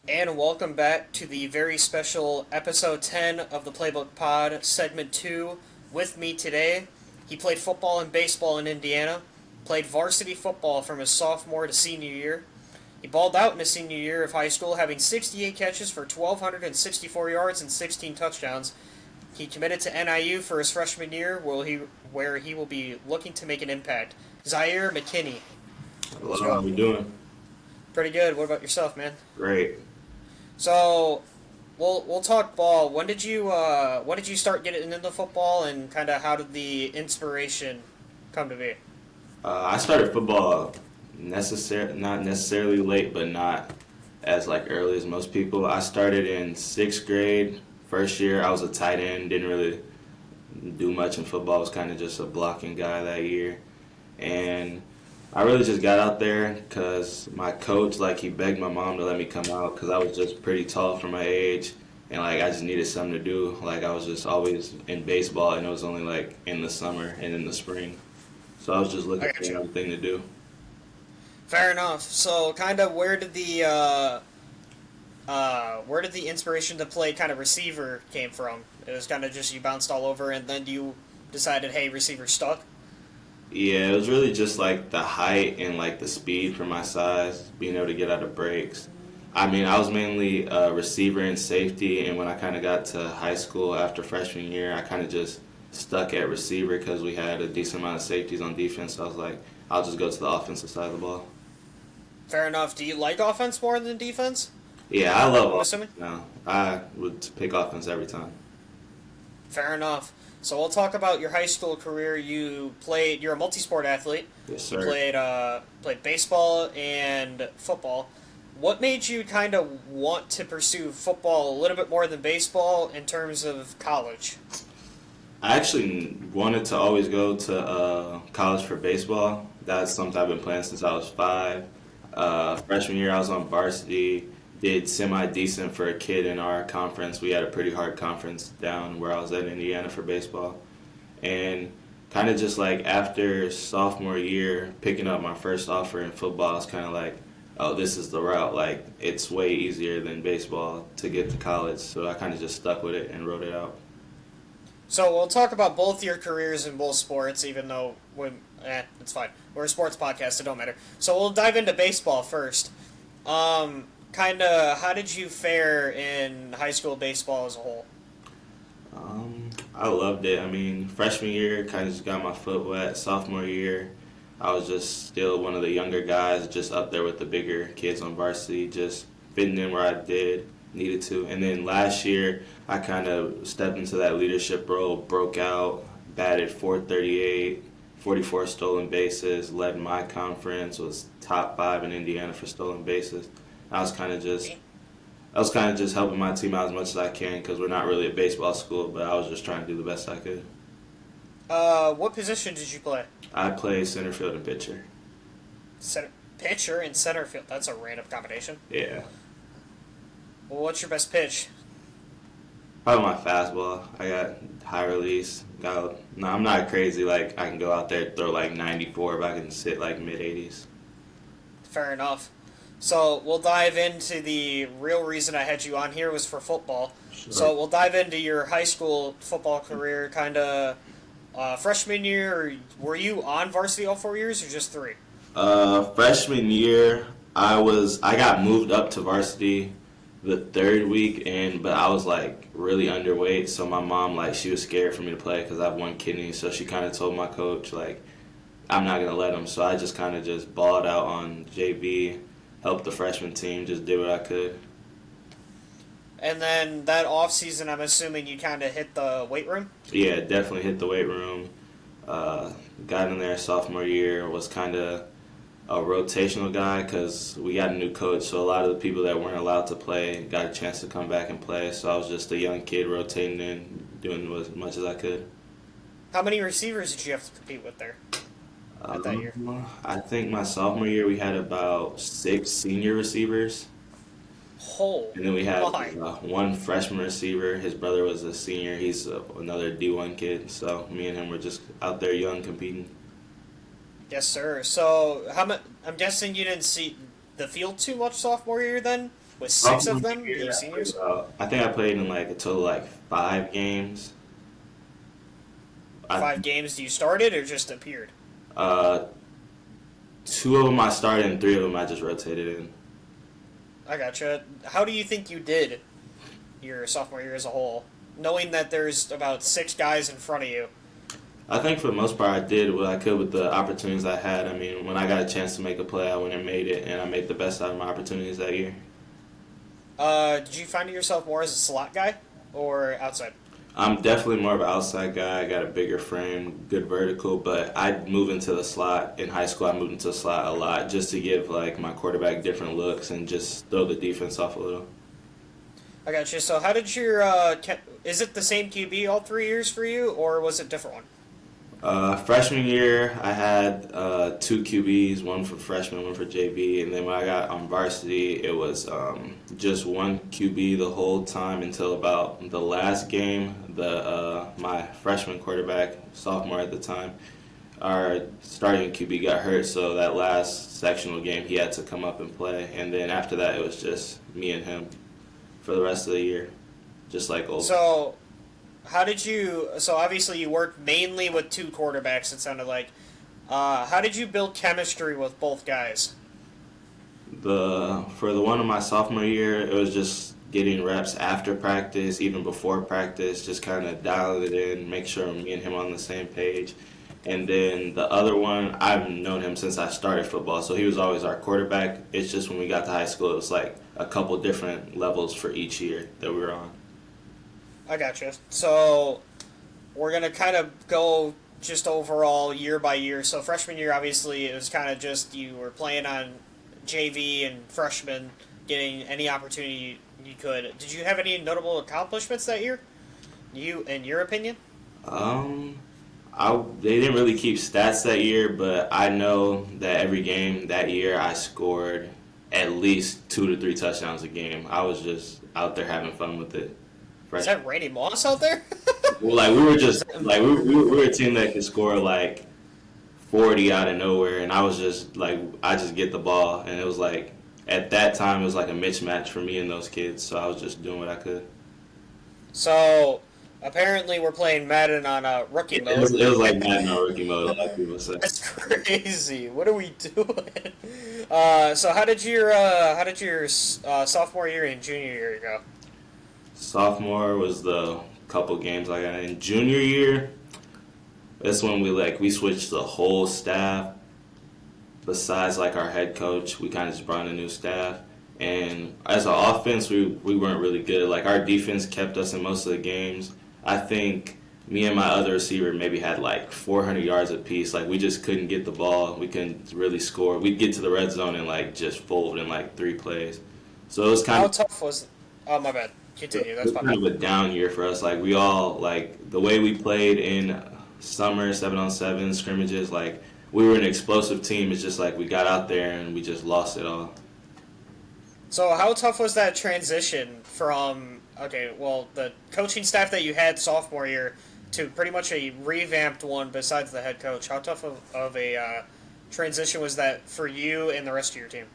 And welcome back to the very special episode 10 of the Playbook Pod, segment 2. With me today, he played football and baseball in Indiana, played varsity football from his sophomore to senior year. He balled out in his senior year of high school, having 68 catches for 1,264 yards and 16 touchdowns. He committed to NIU for his freshman year, where he will be looking to make an impact. Zaire McKinney. Hello, Let's how go. we doing? Pretty good. What about yourself, man? Great. So, we'll talk ball. When did you start getting into football, and kind of how did the inspiration come to be? I started football not necessarily late, but not as like early as most people. I started in sixth grade. First year, I was a tight end. Didn't really do much in football. I was kind of just a blocking guy that year, and I really just got out there because my coach, like, he begged my mom to let me come out because I was just pretty tall for my age, and like I just needed something to do. Like I was just always in baseball, and it was only like in the summer and in the spring, so I was just I looking got for you. another thing to do. Fair enough. So, kind of where did the inspiration to play kind of receiver came from? It was kind of just you bounced all over, and then you decided, hey, receiver stuck. Yeah, it was really just like the height and like the speed for my size, being able to get out of breaks. I mean, I was mainly a receiver and safety, and when I kind of got to high school after freshman year, I kind of just stuck at receiver because we had a decent amount of safeties on defense. So I was like, I'll just go to the offensive side of the ball. Fair enough. Do you like offense more than defense? Yeah, I love I'm offense assuming. now. I would pick offense every time. Fair enough. So we'll talk about your high school career. You're a multi-sport athlete. Yes, You sir. played baseball and football. What made you kind of want to pursue football a little bit more than baseball in terms of college? I actually wanted to always go to college for baseball. That's something I've been playing since I was five. Freshman year, I was on varsity. Did semi decent for a kid in our conference. We had a pretty hard conference down where I was at Indiana for baseball. And kind of just like after sophomore year, picking up my first offer in football, I was kind of like, oh, this is the route. Like, it's way easier than baseball to get to college. So I kind of just stuck with it and wrote it out. So we'll talk about both your careers in both sports, even though it's fine. We're a sports podcast, so it don't matter. So we'll dive into baseball first. Kind of, how did you fare in high school baseball as a whole? I loved it. I mean, freshman year, kind of just got my foot wet. Sophomore year, I was just still one of the younger guys, just up there with the bigger kids on varsity, just fitting in where I did needed to. And then last year, I kind of stepped into that leadership role, broke out, batted 438, 44 stolen bases, led my conference, was top five in Indiana for stolen bases. I was kind of just I was kind of just helping my team out as much as I can because we're not really a baseball school, but I was just trying to do the best I could. What position did you play? I play center field and pitcher. Center pitcher and center field. That's a random combination. Yeah. Well, what's your best pitch? Probably my fastball. I got high release. No, I'm not crazy. Like, I can go out there and throw like 94, but I can sit like mid 80s. Fair enough. So we'll dive into the real reason I had you on here was for football. Sure. So we'll dive into your high school football career, kind of freshman year. Or were you on varsity all 4 years or just three? Freshman year, I got moved up to varsity the third week, and but I was like really underweight, so my mom like she was scared for me to play because I have one kidney, so she kind of told my coach like I'm not gonna let him. So I just kind of just balled out on JV, helped the freshman team, just did what I could. And then that off season, I'm assuming you kind of hit the weight room. Yeah, definitely hit the weight room. Uh, got in there sophomore year, was kind of a rotational guy because we got a new coach, so a lot of the people that weren't allowed to play got a chance to come back and play. So I was just a young kid rotating in, doing as much as I could. How many receivers did you have to compete with there at that year? I think my sophomore year we had about six senior receivers, Oh and then we had my! one freshman receiver. His brother was a senior. He's another D1 kid. So me and him were just out there young competing. Yes, sir. So I'm guessing you didn't see the field too much sophomore year then. with six Sophomore of them being year, seniors? I think I played in like a total of like 5 games. I 5 games you started or just appeared? uh, 2 of them I started, and 3 of them I just rotated in. I gotcha. How do you think you did your sophomore year as a whole, knowing that there's about 6 guys in front of you? I think for the most part I did what I could with the opportunities I had. I mean, when I got a chance to make a play, I went and made it, and I made the best out of my opportunities that year. Did you find yourself more as a slot guy or outside? I'm definitely more of an outside guy. I got a bigger frame, good vertical, but I move into the slot. In high school, I moved into the slot a lot just to give like my quarterback different looks and just throw the defense off a little. I gotcha. So how did your is it the same QB all 3 years for you, or was it a different one? Freshman year, I had 2 QBs, one for freshman, one for JV, and then when I got on varsity, it was just one QB the whole time until about the last game. My freshman quarterback, sophomore at the time, our starting QB got hurt, so that last sectional game he had to come up and play, and then after that, it was just me and him for the rest of the year, just like old. So how did you? So obviously you worked mainly with two quarterbacks. It sounded like. How did you build chemistry with both guys? For the one of my sophomore year, it was just getting reps after practice, even before practice, just kind of dial it in, make sure me and him on the same page. And then the other one, I've known him since I started football, so he was always our quarterback. It's just when we got to high school, it was like a couple different levels for each year that we were on. I gotcha. So we're gonna kind of go just overall year by year. So freshman year, obviously, it was kind of just you were playing on JV and freshman, getting any opportunity you could. Did you have any notable accomplishments that year? You, in your opinion? Um, they didn't really keep stats that year, but I know that every game that year I scored at least 2 to 3 touchdowns a game. I was just out there having fun with it. Is that Randy Moss out there? Well, like we were just like we were a team that could score like 40 out of nowhere, and I was just like I just get the ball, and it was like at that time it was like a mismatch for me and those kids, so I was just doing what I could. So apparently we're playing Madden on rookie It mode. was, it was like Madden on rookie mode, like people say. That's crazy. What are we doing? So how did your sophomore year and junior year go? Sophomore was the couple games I got in. Junior year, that's when we switched the whole staff. Besides like our head coach, we kind of just brought in a new staff. And as an offense, we weren't really good. Like our defense kept us in most of the games. I think me and my other receiver maybe had like 400 yards apiece. Like we just couldn't get the ball. We couldn't really score. We'd get to the red zone and like just fold in like 3 plays. So it was kind How of tough was? Oh, my bad. Continue. That's fine. kind of a down year for us. Like we all like the way we played in summer 7-on-7 scrimmages. Like we were an explosive team. It's just like we got out there and we just lost it all. So how tough was that transition from the coaching staff that you had sophomore year to pretty much a revamped one besides the head coach? How tough of a transition was that for you and the rest of your team?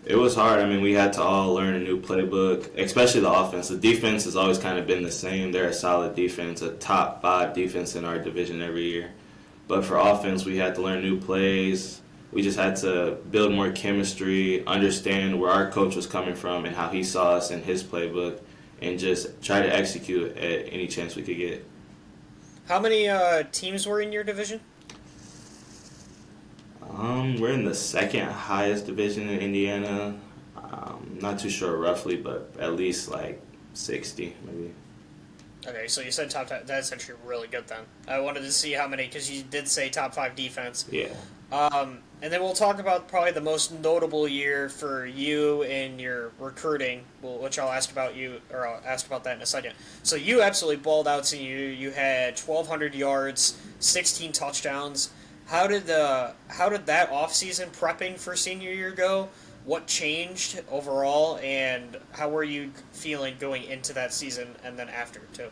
It was hard. I mean, we had to all learn a new playbook, especially the offense. The defense has always kind of been the same. They're a solid defense, a top 5 defense in our division every year. But for offense, we had to learn new plays. We just had to build more chemistry, understand where our coach was coming from and how he saw us in his playbook, and just try to execute at any chance we could get. How many teams were in your division? We're in the second highest division in Indiana. Not too sure roughly, but at least like 60 maybe. Okay, so you said top 10. That's actually really good then. I wanted to see how many, because you did say top 5 defense. Yeah. And then we'll talk about probably the most notable year for you in your recruiting, which I'll ask about that in a second. So you absolutely balled out senior year. You had 1,200 yards, 16 touchdowns. How did that offseason prepping for senior year go? What changed overall, and how were you feeling going into that season and then after too?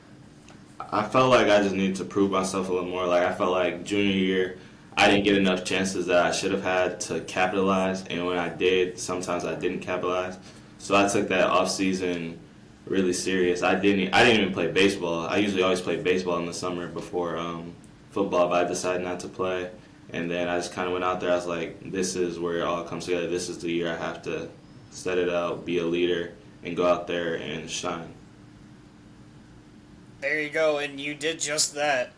I felt like I just needed to prove myself a little more. Like I felt like junior year, I didn't get enough chances that I should have had to capitalize, and when I did, sometimes I didn't capitalize. So I took that off season really serious. I didn't even play baseball. I usually always play baseball in the summer before football, but I decided not to play. And then I just kind of went out there. I was like, this is where it all comes together. This is the year I have to set it out, be a leader, and go out there and shine. There you go, and you did just that.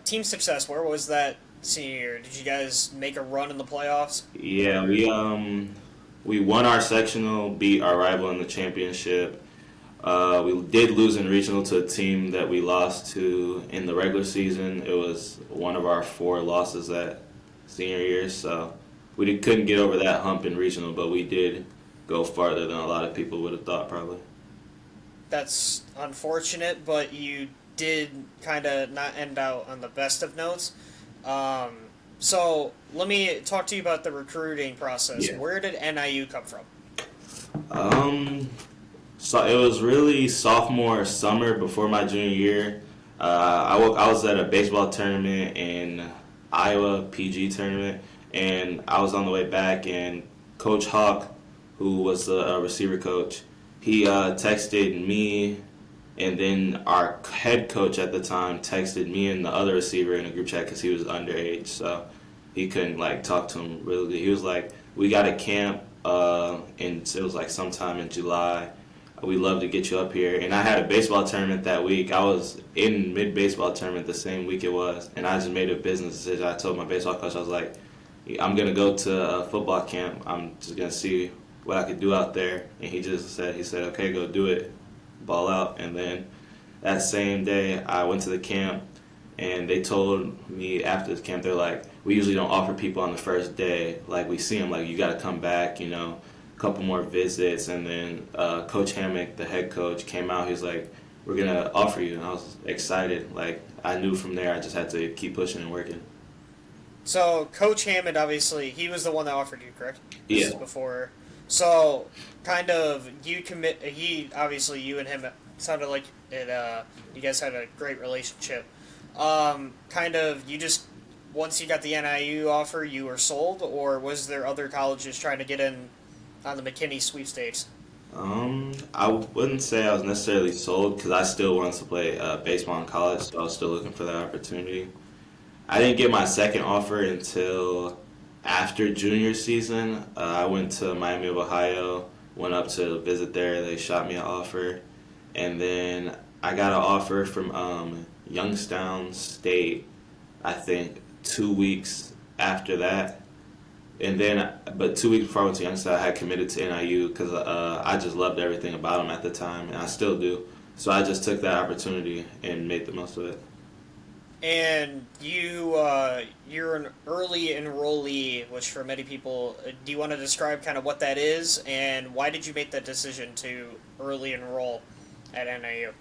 Team success, where was that senior year? Did you guys make a run in the playoffs? Yeah, we won our sectional, beat our rival in the championship. We did lose in regional to a team that we lost to in the regular season. It was one of our 4 losses that senior year, so couldn't get over that hump in regional, but we did go farther than a lot of people would have thought probably. That's unfortunate, but you did kind of not end out on the best of notes. Um, so let me talk to you about the recruiting process. Yeah. Where did NIU come from? So it was really sophomore summer before my junior year. I was at a baseball tournament in Iowa, PG tournament, and I was on the way back, and Coach Hawk, who was the receiver coach, he texted me, and then our head coach at the time texted me and the other receiver in a group chat because he was underage, so he couldn't like talk to him really. He was like, "We got a camp, and it was like sometime in July. We'd love to get you up here." And I had a baseball tournament that week. I was in mid-baseball tournament the same week it was, and I just made a business decision. I told my baseball coach, I was like, "I'm gonna go to a football camp. I'm just gonna see what I could do out there." And he said, "Okay, go do it, ball out." And then that same day, I went to the camp, and they told me after the camp, they're like, "We usually don't offer people on the first day. Like, we see them, like, you got to come back, a couple more visits." And then Coach Hammock, the head coach, came out. He was like, "We're going to offer you." And I was excited. Like, I knew from there I just had to keep pushing and working. So Coach Hammond, obviously, he was the one that offered you, correct? This Yeah. is before. So, kind of, you commit. He obviously, you and him sounded like it. You guys had a great relationship. Kind of, you just once you got the NIU offer, you were sold, or was there other colleges trying to get in on the McKinney sweepstakes? I wouldn't say I was necessarily sold because I still wanted to play baseball in college, so I was still looking for that opportunity. I didn't get my second offer until after junior season. I went to Miami of Ohio, went up to visit there. They shot me an offer, and then I got an offer from Youngstown State, I think 2 weeks after that. And then, but 2 weeks before I went to Youngstown, I had committed to NIU because I just loved everything about them at the time, and I still do. So I just took that opportunity and made the most of it. And you're an early enrollee, which for many people, do you want to describe kind of what that is, and why did you make that decision to early enroll at NIU?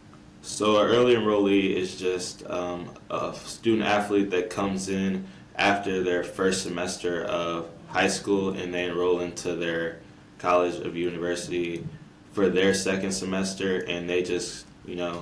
So an early enrollee is just a student athlete that comes in after their first semester of high school and they enroll into their college or university for their second semester, and they just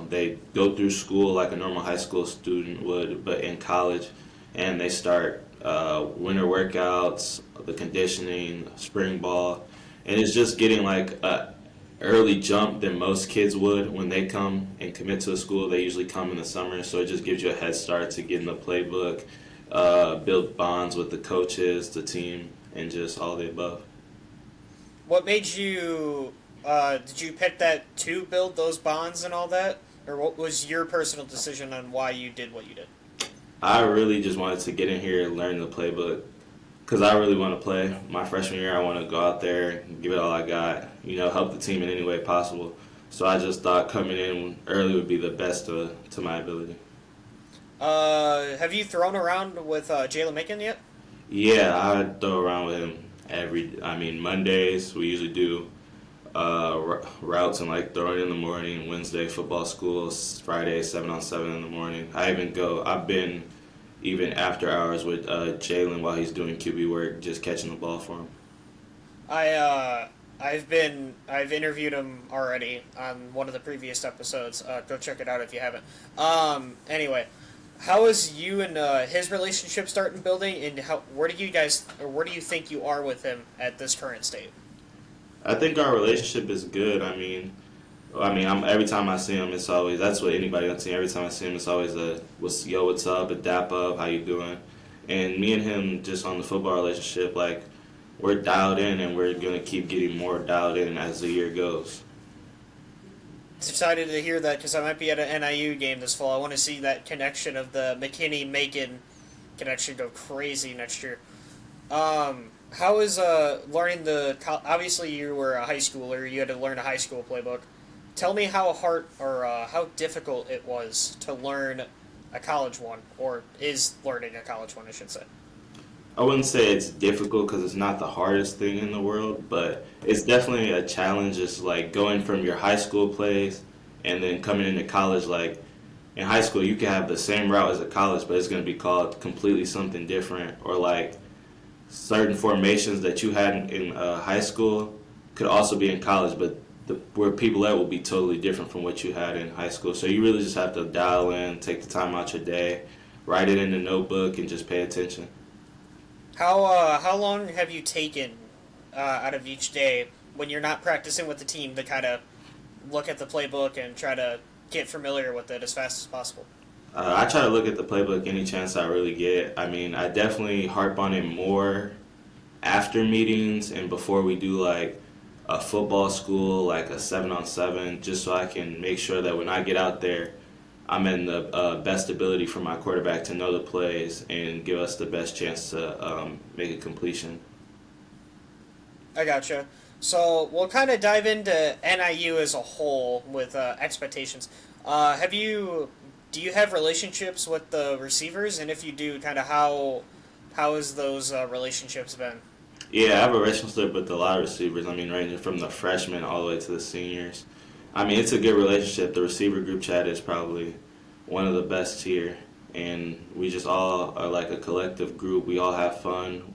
they go through school like a normal high school student would, but in college, and they start winter workouts, the conditioning, spring ball, and it's just getting like a early jump than most kids would when they come and commit to a school. They usually come in the summer, so it just gives you a head start to get in the playbook, build bonds with the coaches, the team, and just all the above. What made you, did you pick that to build those bonds and all that? Or what was your personal decision on why you did what you did? I really just wanted to get in here and learn the playbook because I really want to play. My freshman year, I want to go out there, give it all I got, help the team in any way possible. So I just thought coming in early would be the best to my ability. Have you thrown around with Jalen Macon yet? Yeah, I throw around with him Mondays we usually do routes and like throwing in the morning. Wednesday football school. Friday 7-on-7 in the morning. I've been even after hours with Jalen while he's doing QB work, just catching the ball for him. I've interviewed him already on one of the previous episodes. Go check it out if you haven't. Anyway, how is you and his relationship starting building, and where do you think you are with him at this current state? I think our relationship is good. Every time I see him, it's always that's what anybody on the team. Every time I see him, it's always a what's up, a dap up, how you doing? And me and him just on the football relationship, like we're dialed in, and we're gonna keep getting more dialed in as the year goes. Excited to hear that because I might be at an NIU game this fall. I want to see that connection of the McKinney-Macon connection go crazy next year. How is learning obviously you were a high schooler, you had to learn a high school playbook. Tell me how hard or how difficult it was to learn a college one, or is learning a college one, I should say. I wouldn't say it's difficult because it's not the hardest thing in the world, but it's definitely a challenge. Just like going from your high school plays and then coming into college. Like in high school, you can have the same route as a college, but it's going to be called completely something different. Or like certain formations that you had in high school could also be in college, but where people at will be totally different from what you had in high school. So you really just have to dial in, take the time out your day, write it in the notebook, and just pay attention. How long have you taken out of each day when you're not practicing with the team to kind of look at the playbook and try to get familiar with it as fast as possible? I try to look at the playbook any chance I really get. I mean, I definitely harp on it more after meetings and before we do like a football school, like a 7-on-7, just so I can make sure that when I get out there, I'm in the best ability for my quarterback to know the plays and give us the best chance to make a completion. I gotcha. So we'll kind of dive into NIU as a whole with expectations. Do you have relationships with the receivers, and if you do, kind of how has those relationships been? Yeah, I have a relationship with a lot of receivers. I mean, ranging from the freshmen all the way to the seniors. I mean, it's a good relationship. The receiver group chat is probably one of the best here, and we just all are like a collective group. We all have fun.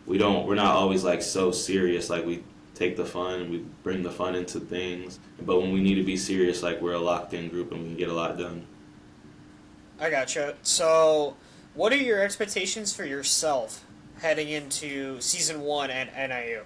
We're not always like so serious. Like we take the fun and we bring the fun into things. But when we need to be serious, like we're a locked in group and we can get a lot done. I gotcha. So, what are your expectations for yourself heading into season one at NIU?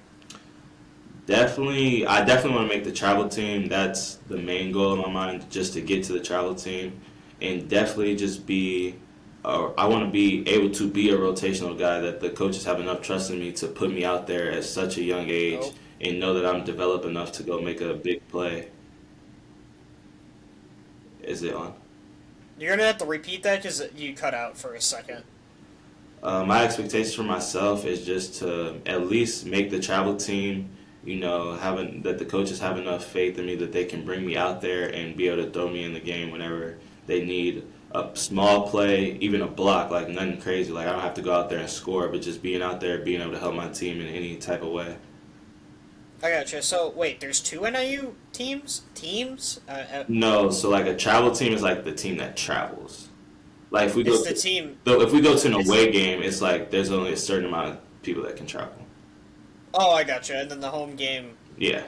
I definitely want to make the travel team. That's the main goal in my mind, just to get to the travel team, and definitely just be. I want to be able to be a rotational guy that the coaches have enough trust in me to put me out there at such a young age Oh, and know that I'm developed enough to go make a big play. Is it on? you're gonna have to repeat that because you cut out for a second. My expectations for myself is just to at least make the travel team. You know, having that the coaches have enough faith in me that they can bring me out there and be able to throw me in the game whenever they need a small play, even a block, like nothing crazy. Like I don't have to go out there and score, but just being out there, being able to help my team in any type of way. I gotcha. So wait, there's two NIU teams? Teams? No, so like a travel team is like the team that travels. Like if we go It's the to, team. though if we go to an It's away game, it's like there's only a certain amount of people that can travel. Oh, I gotcha. And then the home game. Yeah.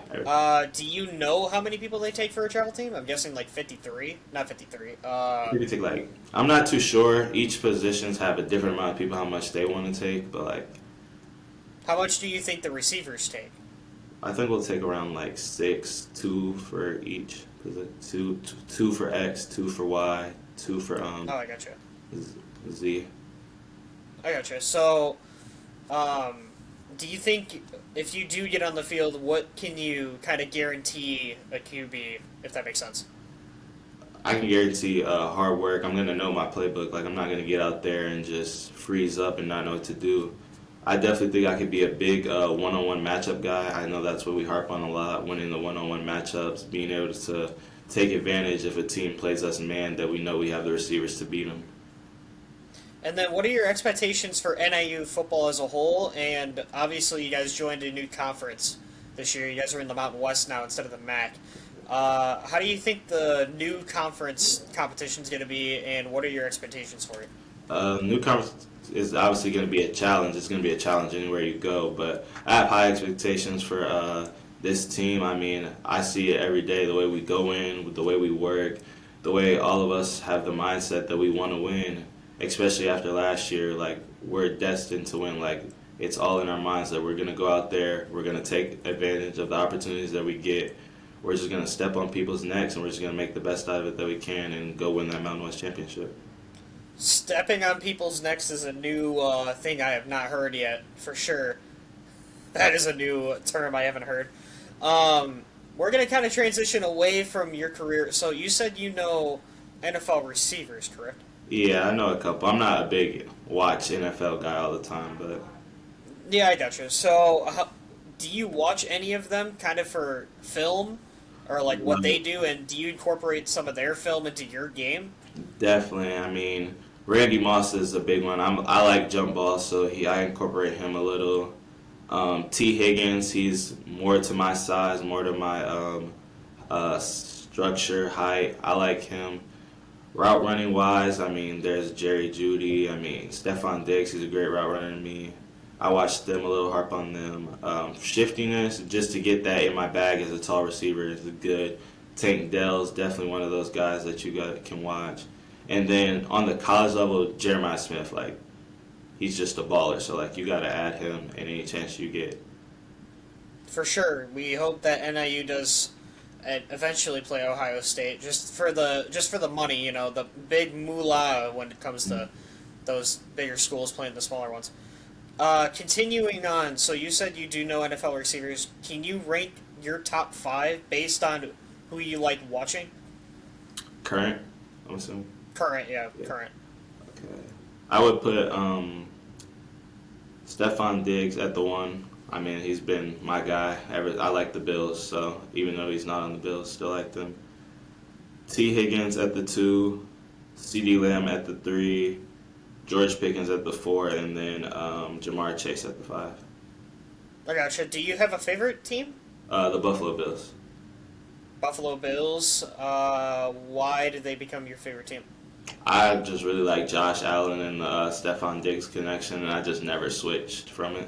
Do you know how many people they take for a travel team? I'm guessing like 53. Not 53. Maybe take like I'm not too sure. Each positions have a different amount of people how much they want to take, but like How much do you think the receivers take? I think we'll take around like six, two for each. Two for X, two for Y, two for Oh, I gotcha. Z. I gotcha. So, um, do you think if you do get on the field, what can you kind of guarantee a QB, if that makes sense? I can guarantee hard work. I'm gonna know my playbook. Like I'm not gonna get out there and just freeze up and not know what to do. I definitely think I could be a big one-on-one matchup guy. I know that's what we harp on a lot, winning the one-on-one matchups, being able to take advantage if a team plays us man that we know we have the receivers to beat them. And then, what are your expectations for NIU football as a whole? And obviously, you guys joined a new conference this year. You guys are in the Mountain West now instead of the MAC. How do you think the new conference competition is going to be, and what are your expectations for it? New conference is obviously going to be a challenge. It's going to be a challenge anywhere you go, but I have high expectations for this team. I mean, I see it every day, the way we go in, the way we work, the way all of us have the mindset that we want to win, especially after last year. Like, we're destined to win. Like, it's all in our minds that we're going to go out there, we're going to take advantage of the opportunities that we get. We're just going to step on people's necks, and we're just going to make the best out of it that we can and go win that Mountain West Championship. Stepping on people's necks is a new thing I have not heard yet, for sure. That is a new term I haven't heard. We're going to kind of transition away from your career. So you said you know NFL receivers, correct? Yeah, I know a couple. I'm not a big watch NFL guy all the time, but Yeah, I gotcha. So do you watch any of them kind of for film? Or like what they do, and do you incorporate some of their film into your game? definitely. I mean, Randy Moss is a big one. I like jump balls, so I incorporate him a little. T. Higgins, he's more to my size, more to my structure, height. I like him. Route running wise, I mean, there's Jerry Jeudy. I mean, Stephon Diggs, he's a great route runner to me. I watch them a little, harp on them. Shiftiness, just to get that in my bag as a tall receiver is good. Tank Dell's definitely one of those guys that can watch. And then on the college level, Jeremiah Smith, like, he's just a baller. So, like, you got to add him any chance you get. For sure. We hope that NIU does eventually play Ohio State just for the money, the big moolah when it comes to those bigger schools playing the smaller ones. Continuing on, so you said you do know NFL receivers. Can you rank your top 5 based on who you like watching? Current, I'm assuming. Current, yeah. Current. Okay. I would put Stephon Diggs at the 1. I mean, he's been my guy. I like the Bills, so even though he's not on the Bills, still like them. T. Higgins at the 2, CeeDee Lamb at the 3, George Pickens at the 4, and then Jamar Chase at the 5. I gotcha. Do you have a favorite team? The Buffalo Bills. Buffalo Bills. Why did they become your favorite team? I just really like Josh Allen and the Stephon Diggs connection, and I just never switched from it.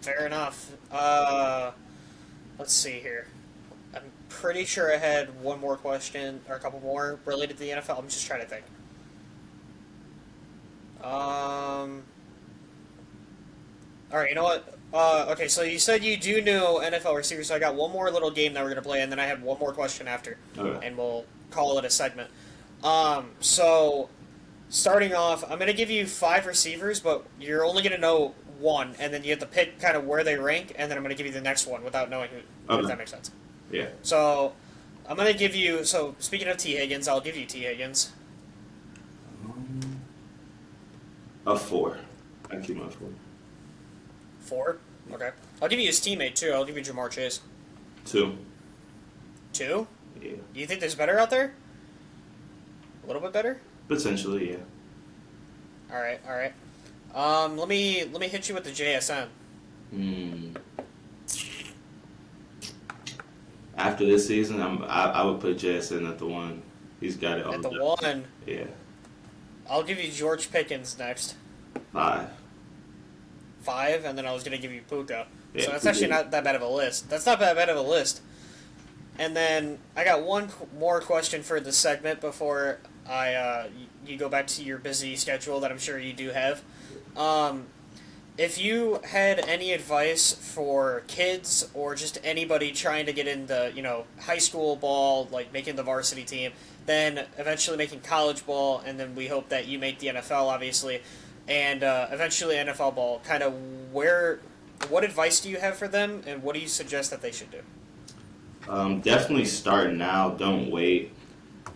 Fair enough. Let's see here. I'm pretty sure I had one more question, or a couple more, related to the NFL. I'm just trying to think. Alright, you know what? Okay, so you said you do know NFL receivers, so I got one more little game that we're going to play, and then I have one more question after. Okay. And we'll call it a segment. So, starting off, I'm going to give you 5 receivers, but you're only going to know one, and then you have to pick kind of where they rank, and then I'm going to give you the next one without knowing who, Okay. if that makes sense. Yeah. So, I'm going to give you, so speaking of T. Higgins, I'll give you T. Higgins. A 4. I keep my 4. 4? Okay. I'll give you his teammate, too. I'll give you Jamar Chase. 2. 2? Yeah. Do you think there's better out there? A little bit better? Potentially, yeah. Alright. Let me hit you with the JSN. After this season, I would put JSN at the 1. He's got it all. At the 1, Yeah. I'll give you George Pickens next. 5. 5, and then I was going to give you Puka. Yeah, So that's actually not that bad of a list. That's not that bad of a list. And then I got one more question for the segment before you go back to your busy schedule that I'm sure you do have. If you had any advice for kids or just anybody trying to get into, high school ball, like making the varsity team, then eventually making college ball, and then we hope that you make the NFL, obviously, and eventually NFL ball, kind of what advice do you have for them, and what do you suggest that they should do? Definitely start now. Don't wait.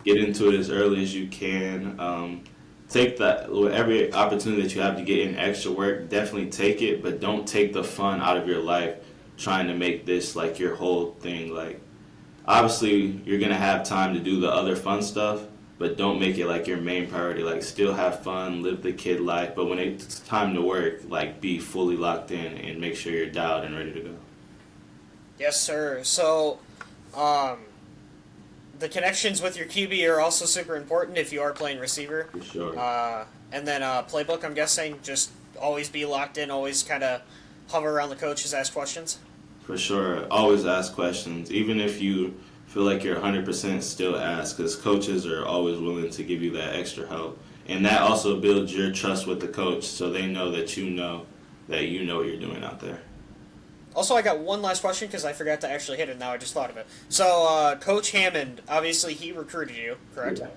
Get into it as early as you can. Take every opportunity that you have to get in extra work. Definitely take it, but don't take the fun out of your life trying to make this like your whole thing. Like, obviously, you're gonna have time to do the other fun stuff, but don't make it like your main priority. Like, still have fun, live the kid life, but when it's time to work, like, be fully locked in and make sure you're dialed and ready to go. Yes, sir. So, the connections with your QB are also super important if you are playing receiver. For sure. And then playbook, I'm guessing, just always be locked in, always kind of hover around the coaches, ask questions. For sure. Always ask questions. Even if you feel like you're 100%, still ask, because coaches are always willing to give you that extra help. And that also builds your trust with the coach, so they know that that you know what you're doing out there. Also, I got one last question because I forgot to actually hit it. Now I just thought of it. So, Coach Hammond, obviously, he recruited you, correct? Yeah.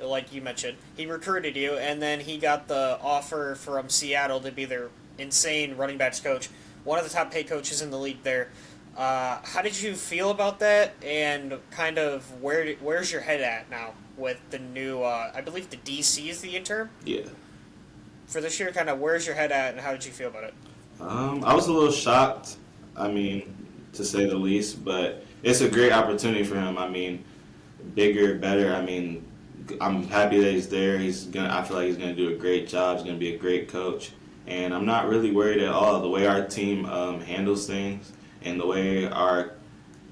Like you mentioned, he recruited you, and then he got the offer from Seattle to be their insane running backs coach, one of the top paid coaches in the league there. How did you feel about that, and kind of where's your head at now with the new? I believe the DC is the interim Yeah. for this year. Kind of where's your head at, and how did you feel about it? I was a little shocked, I mean, to say the least, but it's a great opportunity for him. I mean, bigger, better. I mean, I'm happy that he's there. I feel like he's gonna do a great job. He's gonna be a great coach, and I'm not really worried at all. The way our team handles things, and the way our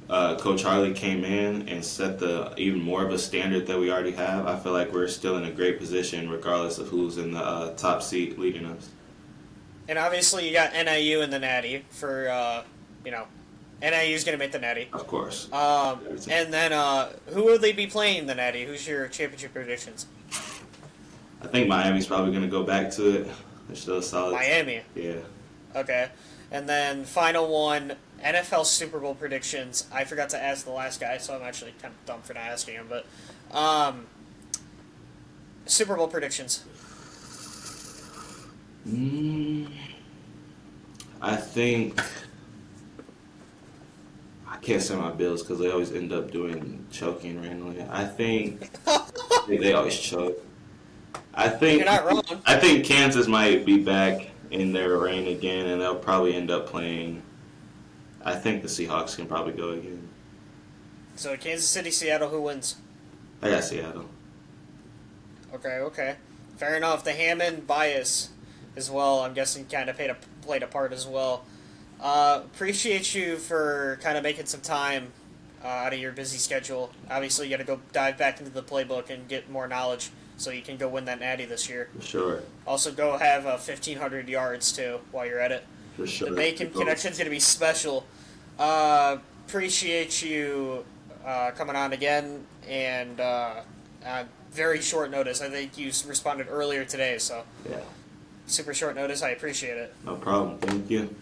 Coach Harley came in and set the even more of a standard that we already have. I feel like we're still in a great position, regardless of who's in the top seat leading us. And obviously, you got NIU in the Natty for NIU's going to make the Natty. Of course. And then who will they be playing the Natty? Who's your championship predictions? I think Miami's probably going to go back to it. They're still solid. Miami. Yeah. Okay. And then final one, NFL Super Bowl predictions. I forgot to ask the last guy, so I'm actually kind of dumb for not asking him. But Super Bowl predictions. I think I can't say my Bills because they always end up choking randomly. I think they always choke. I think You're not wrong. I think Kansas might be back in their reign again, and they'll probably end up playing. I think the Seahawks can probably go again. So Kansas City, Seattle, who wins? I got Seattle. Okay. Fair enough. The Hammond bias as well, I'm guessing, kind of played a part as well. Appreciate you for kind of making some time out of your busy schedule. Obviously, you got to go dive back into the playbook and get more knowledge so you can go win that natty this year. For sure. Also, go have 1,500 yards, too, while you're at it. For sure. The Macon connection's going to be special. Appreciate you coming on again, and very short notice. I think you responded earlier today, so yeah. Super short notice. I appreciate it. No problem. Thank you.